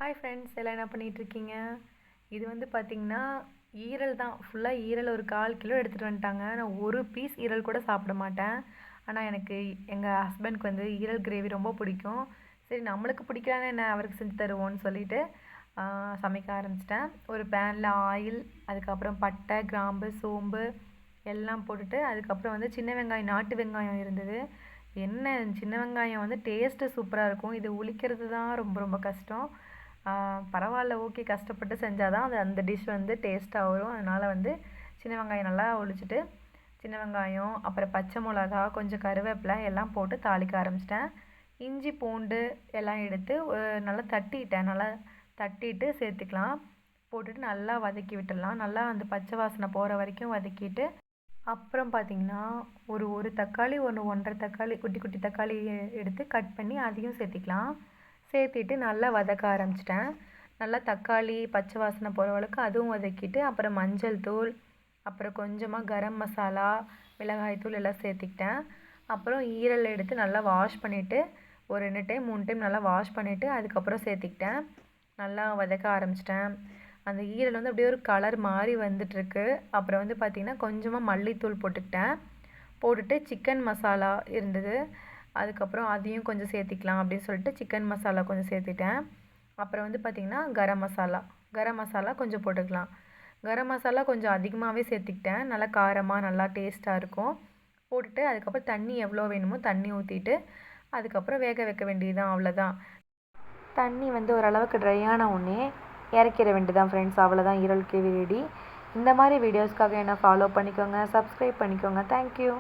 Hi friends, எல்லாம் என்ன பண்ணிகிட்ருக்கீங்க? இது வந்து பார்த்திங்கன்னா ஈரல் தான். ஃபுல்லாக ஈரல் ஒரு 1/4 கிலோ எடுத்துகிட்டு வந்துட்டாங்க. நான் ஒரு பீஸ் ஈரல் கூட சாப்பிட மாட்டேன். ஆனால் எனக்கு எங்கள் ஹஸ்பண்ட்க்கு வந்து ஈரல் கிரேவி ரொம்ப பிடிக்கும். சரி, நம்மளுக்கு பிடிக்கலன்னு என்ன, அவருக்கு செஞ்சு தருவோன்னு சொல்லிட்டு சமைக்க ஆரம்பிச்சிட்டேன். ஒரு பேனில் ஆயில், அதுக்கப்புறம் பட்டை, கிராம்பு, சோம்பு எல்லாம் போட்டுட்டு, அதுக்கப்புறம் வந்து சின்ன வெங்காயம், நாட்டு வெங்காயம் இருந்தது. என்ன, சின்ன வெங்காயம் வந்து டேஸ்ட்டு சூப்பராக இருக்கும். இது உளிக்கிறது தான் ரொம்ப ரொம்ப கஷ்டம். பரவாயில்ல, ஓகே, கஷ்டப்பட்டு செஞ்சால் தான் அந்த டிஷ் வந்து டேஸ்ட்டாக வரும். அதனால் வந்து சின்ன வெங்காயம் நல்லா ஒழிச்சிட்டு, சின்ன வெங்காயம், அப்புறம் பச்சை மிளகா, கொஞ்சம் கருவேப்பிலை எல்லாம் போட்டு தாளிக்க ஆரம்பிச்சிட்டேன். இஞ்சி பூண்டு எல்லாம் எடுத்து நல்லா தட்டிட்டு சேர்த்துக்கலாம். போட்டுட்டு நல்லா வதக்கி விட்டுடலாம். நல்லா அந்த பச்சை வாசனை போகிற வரைக்கும் வதக்கிட்டு, அப்புறம் பார்த்திங்கன்னா ஒரு தக்காளி, 1.5 தக்காளி, குட்டி குட்டி தக்காளி எடுத்து கட் பண்ணி அதையும் சேர்த்திக்கலாம். சேர்த்திட்டு நல்லா வதக்க ஆரம்பிச்சிட்டேன். நல்லா தக்காளி பச்சை வாசனை போகிற அளவுக்கு அதுவும் வதக்கிட்டு, அப்புறம் மஞ்சள் தூள், அப்புறம் கொஞ்சமாக கரம் மசாலா, மிளகாய் தூள் எல்லாம் சேர்த்திக்கிட்டேன். அப்புறம் ஈரல் எடுத்து நல்லா வாஷ் பண்ணிவிட்டு, ஒரு 2 டைம் 3 டைம் நல்லா வாஷ் பண்ணிவிட்டு அதுக்கப்புறம் சேர்த்திக்கிட்டேன். நல்லா வதக்க ஆரம்பிச்சிட்டேன். அந்த ஈரல் வந்து அப்படியே ஒரு கலர் மாறி வந்துட்டுருக்கு. அப்புறம் வந்து பார்த்திங்கன்னா கொஞ்சமாக மல்லித்தூள் போட்டுட்டு சிக்கன் மசாலா இருந்தது, அதுக்கப்புறம் அதையும் கொஞ்சம் சேர்த்திக்கலாம் அப்படின்னு சொல்லிட்டு சிக்கன் மசாலா கொஞ்சம் சேர்த்திட்டேன். அப்புறம் வந்து பார்த்திங்கன்னா கரம் மசாலா கொஞ்சம் போட்டுக்கலாம். கரம் மசாலா கொஞ்சம் அதிகமாகவே சேர்த்திக்கிட்டேன். நல்லா காரமாக நல்லா டேஸ்ட்டாக இருக்கும். போட்டுட்டு அதுக்கப்புறம் தண்ணி எவ்வளோ வேணுமோ தண்ணி ஊற்றிட்டு அதுக்கப்புறம் வேக வைக்க வேண்டியதுதான், அவ்வளோதான். தண்ணி வந்து ஓரளவுக்கு ட்ரையான உடனே இறக்கிற வேண்டியதான் ஃப்ரெண்ட்ஸ். அவ்வளோதான், ஈரல் கிரேவி ரெடி. இந்த மாதிரி வீடியோஸ்க்காக என்ன ஃபாலோ பண்ணிக்கோங்க, சப்ஸ்கிரைப் பண்ணிக்கோங்க. தேங்க்யூ.